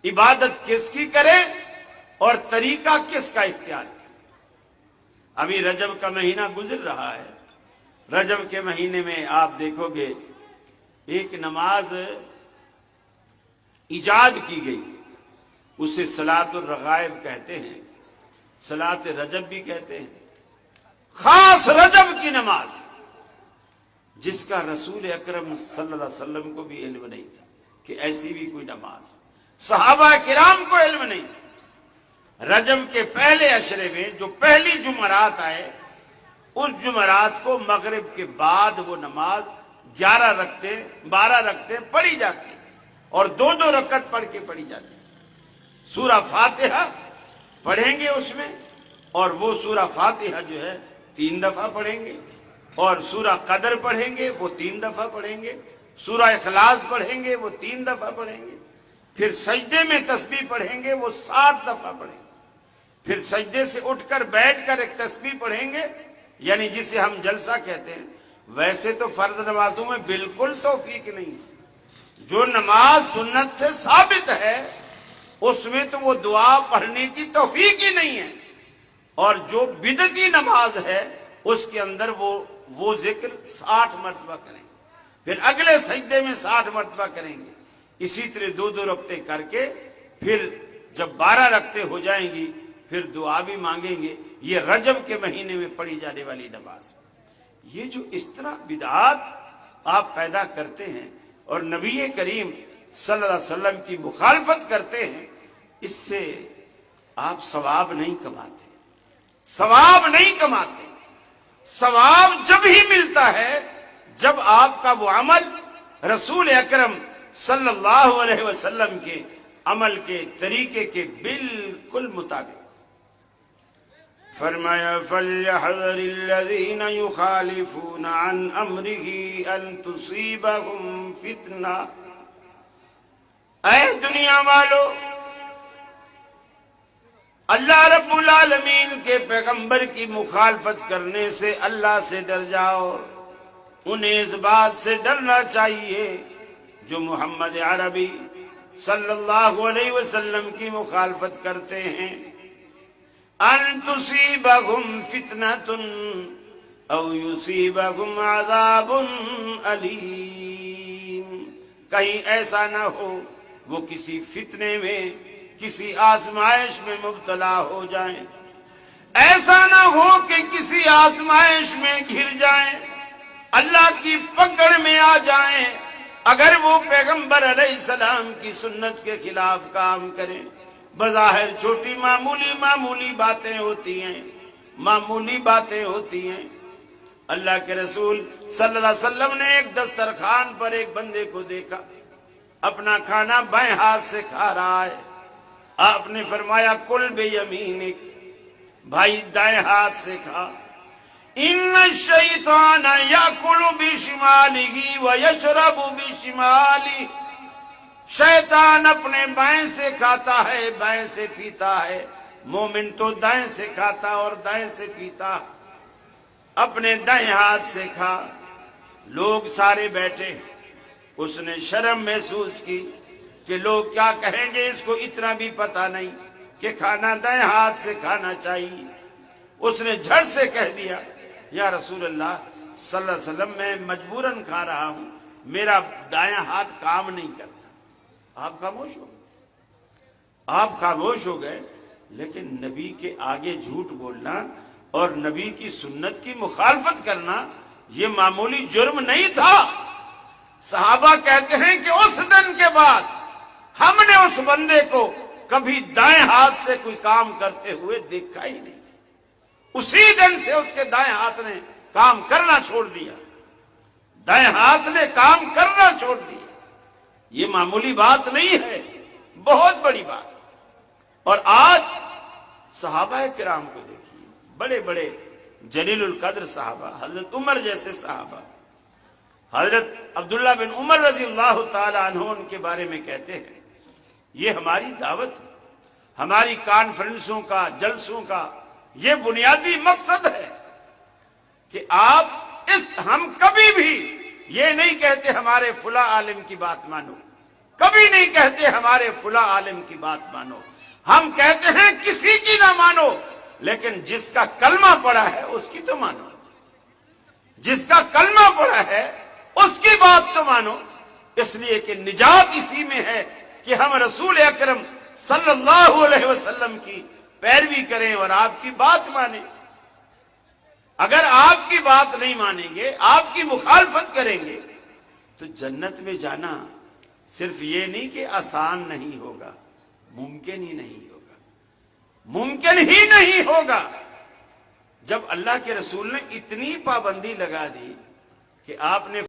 इबादत किसकी करें और तरीका किसका इख्तियार करें। अभी रजब का महीना गुजर रहा है। रजब के महीने में आप देखोगे एक नमाज इजाद की गई, उसे सलातुर रगाइब कहते हैं, सलात रजब भी कहते हैं। खास रजब की नमाज जिसका रसूल अकरम सल्लल्लाहु अलैहि वसल्लम को भी इल्म नहीं था कि ऐसी भी कोई नमाज, सहाबा किराम को इल्म नहीं था। रजब के पहले अशरे में जो पहली जुमरात आए, उस जुमरात को मगरिब के बाद वो नमाज 11 रखते 12 रखते पढ़ी जाती और 2-2 रकत पढ़ के पढ़ी जाती। सूरा फातिहा पढ़ेंगे उसमें, और वो सूरा फातिहा जो है 3 दफा पढ़ेंगे, और सूरा कदर पढ़ेंगे वो 3 दफा पढ़ेंगे, सूरा इखलास पढ़ेंगे वो 3 दफा पढ़ेंगे, फिर सजदे में तस्बीह पढ़ेंगे वो 60 दफा पढ़ेंगे, फिर सजदे से उठकर बैठकर एक तस्बीह पढ़ेंगे, यानी जिसे हम जलसा कहते हैं। वैसे तो फर्ज नमाजों में बिल्कुल तौफीक नहीं है। जो नमाज सुन्नत से साबित है उसमें तो वो दुआ पढ़ने की तौफीक ही नहीं है, और जो बिदती नमाज है उसके अंदर वो जिक्र 60 मरतबा करेंगे, फिर अगले सजदे में 60 मरतबा करेंगे। इसी तरह 2-2 रखते करके फिर जब 12 रखते हो जाएंगी फिर दुआ भी मांगेंगे। ये रजब के महीने में पढ़ी जाने वाली नमाज। ये जो इस तरह बिदआत आप पैदा करते हैं और नबी करीम सल्लल्लाहु अलैहि वसल्लम की मुखालफत करते हैं, इससे आप सवाब नहीं कमाते, सवाब नहीं कमाते। सवाब जब ही मिलता है जब आपका वो अमल रसूल अकरम सल्लल्लाहु अलैहि वसल्लम के अमल के तरीके के बिल्कुल मुताबिक। फरमाया फल्यहज़रिल्लज़ीन युखालिफून अन अम्रिही अन तुसीबहुम फितना। ऐ दुनिया वालों, अल्लाह रब्बुल आलमीन के पैगंबर की मुखालफत करने से अल्लाह से डर जाओ। उन्हें इस बात से डरना चाहिए जो मोहम्मद अरबी सल्लल्लाहु अलैहि वसल्लम की मुखालफत करते हैं। अन तुसीबहुम फितनतुन औ युसीबहुम अज़ाबुन अलीम। कहीं ऐसा ना हो वो किसी फितने में, किसी आजमाइश में मुब्तला हो जाएं, ऐसा ना हो कि किसी आजमाइश में घिर जाएं, अल्लाह की पकड़ में आ जाएं अगर वो पैगंबर अलैहिस्सलाम की सुन्नत के खिलाफ काम करें। बज़ाहिर छोटी मामूली बातें होती हैं, मामूली बातें होती हैं। अल्लाह के रसूल सल्लल्लाहु अलैहि वसल्लम ने एक दस्तरखान पर एक बंदे को देखा, अपना खाना बाएं हाथ से खा रहा है। आपने फरमाया कुल बेयमीनिक, भाई दाएं हाथ से खा। इन्न शैतान याकुलु बिशिमालिही व यशरबु बिशिमालिही। शैतान अपने बाएं से खाता है, बाएं से पीता है। मोमिन तो दाएं से खाता और दाएं से पीता। अपने दाएं हाथ से खा। लोग सारे बैठे, उसने शर्म महसूस की कि लोग क्या कहेंगे, इसको इतना भी पता नहीं कि खाना दाएं हाथ से खाना चाहिए। उसने झट से कह दिया, या रसूल अल्लाह सल्लल्लाहु अलैहि वसल्लम, मैं मजबूरन खा रहा हूं, मेरा दायां हाथ काम नहीं करता। आप खामोश हो गए, आप खामोश हो गए। लेकिन नबी के आगे झूठ बोलना और नबी की सुन्नत की मुखालफत करना ये मामूली जुर्म नहीं था। सहाबा कहते हैं कि उस दिन के बाद हमने उस बंदे को कभी दाएं हाथ से कोई काम करते हुए देखा ही नहीं। उसी दिन से उसके दाएं हाथ ने काम करना छोड़ दिया, दाएं हाथ ने काम करना छोड़ दिया। ये मामूली बात नहीं है, बहुत बड़ी बात। और आज सहाबा किराम को देखिए, बड़े बड़े जलीलुल कद्र सहाबा, हजरत उमर जैसे सहाबा, हजरत अब्दुल्ला बिन उमर रजी अल्लाह ताला अन्हु के बारे में कहते हैं, ये हमारी दावत, हमारी कॉन्फ्रेंसों का, जलसों का ये बुनियादी मकसद है कि हम कभी भी ये नहीं कहते हमारे फुला आलिम की बात मानो, کبھی نہیں کہتے ہمارے فلاں عالم کی بات مانو، ہم کہتے ہیں کسی کی نہ مانو، لیکن جس کا کلمہ پڑا ہے اس کی تو مانو، جس کا کلمہ پڑا ہے اس کی بات تو مانو، اس لیے کہ نجات اسی میں ہے کہ ہم رسول اکرم صلی اللہ علیہ وسلم کی پیروی کریں اور آپ کی بات مانیں۔ اگر آپ کی بات نہیں مانیں گے، آپ کی مخالفت کریں گے، تو جنت میں جانا صرف یہ نہیں کہ آسان نہیں ہوگا، ممکن ہی نہیں ہوگا، ممکن ہی نہیں ہوگا۔ جب اللہ کے رسول نے اتنی پابندی لگا دی کہ آپ نے